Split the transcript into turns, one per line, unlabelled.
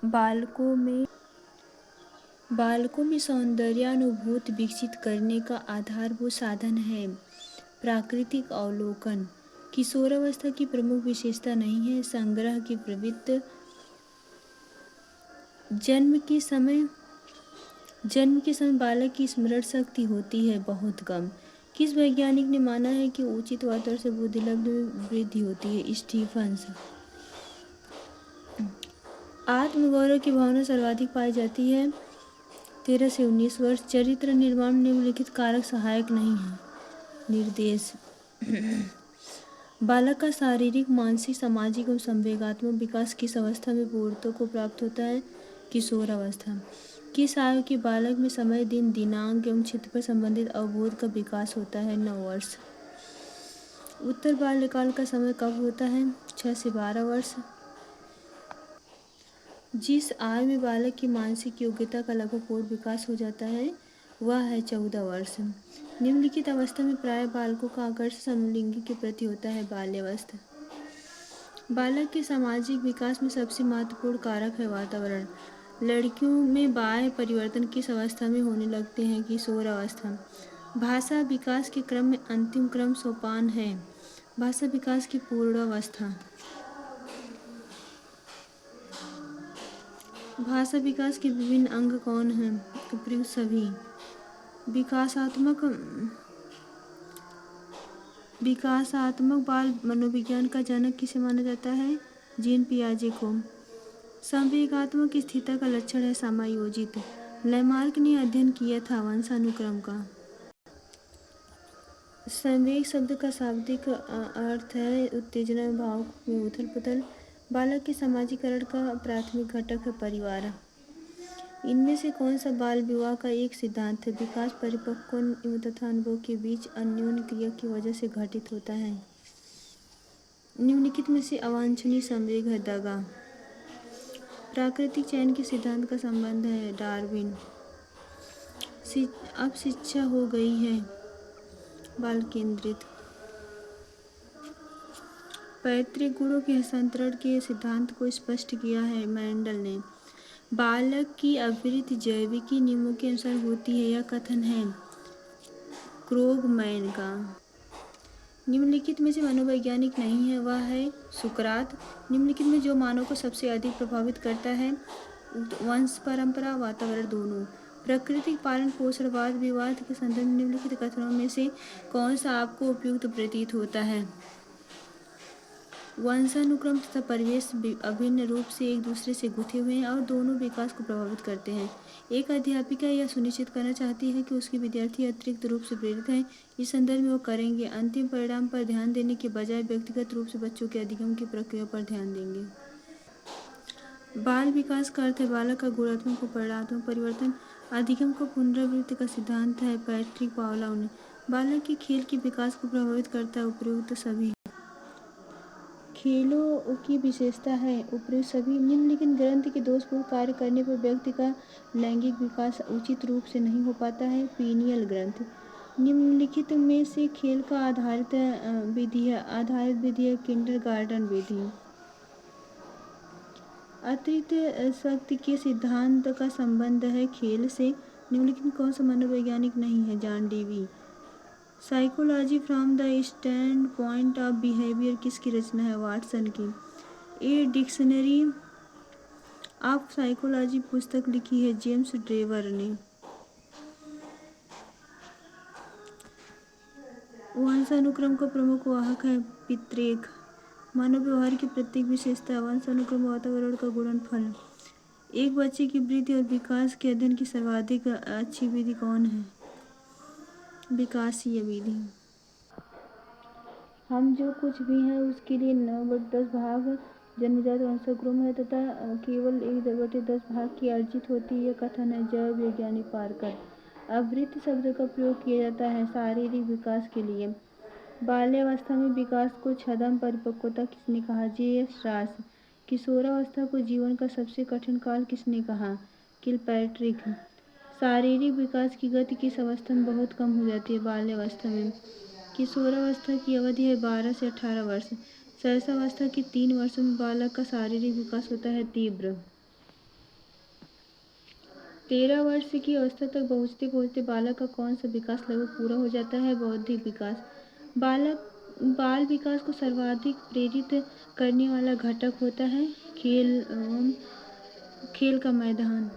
बालकों में सौंदर्यानुभूति विकसित करने का आधारभूत साधन है प्राकृतिक अवलोकन। किशोरावस्था की प्रमुख विशेषता नहीं है संग्रह की प्रवृत्ति। जन्म के समय बालक की स्मरण शक्ति होती है बहुत कम। किस वैज्ञानिक ने माना है कि उचित वातावरण से बुद्धिलब्धि में वृद्धि होती है? स्टीफन्स। आत्मगौरव की भावना सर्वाधिक पाई जाती है 13 से 19 वर्ष। चरित्र निर्माण में निम्नलिखित कारक सहायक नहीं है। निर्देश। बालक का शारीरिक मानसिक सामाजिक एवं संवेगात्मक विकास किस अवस्था में पूर्णता को प्राप्त होता है? किशोरावस्था। किस आयु के बालक में समय दिन दिनांक एवं क्षेत्र पर संबंधित अवबोध का विकास होता है? 9 वर्ष। उत्तर बाल्यकाल का समय कब होता है? 6 से 12 वर्ष। जिस आयु में बालक की मानसिक योग्यता का लगभग पूर्ण विकास हो जाता है वह है 14 वर्ष। निम्नलिखित अवस्था में प्राय बालकों का आकर्षण समलिंगी के प्रति होता है। बाल्यावस्था। बालक के सामाजिक विकास में सबसे महत्वपूर्ण कारक है वातावरण। लड़कियों में बाह्य परिवर्तन किस अवस्था में होने लगते हैं? किशोरावस्था। भाषा विकास के क्रम में अंतिम क्रम सोपान है भाषा विकास की पूर्णावस्था। भाषा विकास के विभिन्न अंग कौन हैं? उपयुक्त सभी। विकासात्मक बाल मनोविज्ञान का जनक किसे माना जाता है? जीन पियाजे को। संवेगात्मक स्थिरता का लक्षण है समायोजित। लैमार्क ने अध्ययन किया था वंशानुक्रम का। संवेग शब्द का शाब्दिक अर्थ है उत्तेजना भाव में उथल पुथल। बालक के समाजीकरण का प्राथमिक घटक है परिवार। इनमें से कौन सा बाल विवाह का एक सिद्धांत है? विकास परिपक्व तथा अनुभव के बीच अन्योन्य क्रिया की वजह से घटित होता है। निम्नलिखित में से अवांछनीय संवेग है दगा। प्राकृतिक चयन के सिद्धांत का संबंध है डार्विन। अब शिक्षा हो गई है बाल केंद्रित। पैतृक गुणों के हस्तांतरण के सिद्धांत को स्पष्ट किया है मेंडल ने। बालक की अभिवृद्धि जैविकी नियमों के अनुसार होती है यह कथन है क्रोगमैन का। निम्नलिखित में से मनोवैज्ञानिक नहीं है वह है सुकरात। निम्नलिखित में जो मानव को सबसे अधिक प्रभावित करता है? वंश परंपरा वातावरण दोनों। प्राकृतिक पालन पोषणवाद विवाद के संदर्भ में निम्नलिखित कथनों में से कौन सा आपको उपयुक्त प्रतीत होता है? वंशानुक्रम तथा परिवेश अभिन्न रूप से एक दूसरे से गुथे हुए हैं और दोनों विकास को प्रभावित करते हैं। एक अध्यापिका यह सुनिश्चित करना चाहती है कि उसके विद्यार्थी अतिरिक्त रूप से प्रेरित हैं। इस संदर्भ में वो करेंगे अंतिम परिणाम पर ध्यान देने के बजाय व्यक्तिगत रूप से बच्चों के अधिगम की प्रक्रिया पर ध्यान देंगे। बाल विकास का अर्थ है बालक का गुणात्मक और परिणात्मक परिवर्तन। अधिगम का पुनरावृत्ति का सिद्धांत है पैट्रिक पावलोव ने। बालक के खेल के विकास को प्रभावित करता है उपयुक्त सभी। खेलों की विशेषता है उपयुक्त सभी। निम्नलिखित ग्रंथि के दोषपूर्ण कार्य करने पर व्यक्ति का लैंगिक विकास उचित रूप से नहीं हो पाता है। पीनियल ग्रंथि। निम्नलिखित में से खेल का आधारित विधि है किंडरगार्टन विधि। अतिरिक्त शक्ति के सिद्धांत का संबंध है खेल से। निम्नलिखित कौन सा मनोवैज्ञानिक नहीं है? John Dewey. Psychology from the stand point of behaviour किसकी रचना है? वाटसन की। ए डिक्शनरी ऑफ साइकोलॉजी पुस्तक लिखी है जेम्स ड्रेवर ने। वंशानुक्रम का प्रमुख वाहक है पितृक। मानव व्यवहार की प्रत्येक विशेषता वंशानुक्रम वातावरण का गुणनफल। एक बच्चे की वृद्धि और विकास के अध्ययन की सर्वाधिक अच्छी विधि कौन है? विकासीय विधि। हम जो कुछ भी हैं उसके लिए 9/10 भाग जन्मजात वंशानुक्रम है तथा केवल 1/10 भाग की अर्जित होती है। यह कथन है जैव वैज्ञानिक पार्कर। आवृत्ति शब्द का प्रयोग किया जाता है शारीरिक विकास के लिए। बाल्यावस्था में विकास को छद्म परिपक्वता किसने कहा? जे.एस. रॉस। किशोरावस्था को जीवन का सबसे कठिन काल किसने कहा? किलपैट्रिक। शारीरिक विकास की गति किस अवस्था में बहुत कम हो जाती है? बाल्यावस्था में। किशोरावस्था की अवधि है 12 से 18 वर्ष। शैशवावस्था के 3 वर्षों में बालक का शारीरिक विकास होता है तीव्र। 13 वर्ष की अवस्था तक पहुँचते पहुँचते बालक का कौन सा विकास लगभग पूरा हो जाता है? बौद्धिक विकास। बाल विकास को सर्वाधिक प्रेरित करने वाला घटक होता है खेल का मैदान।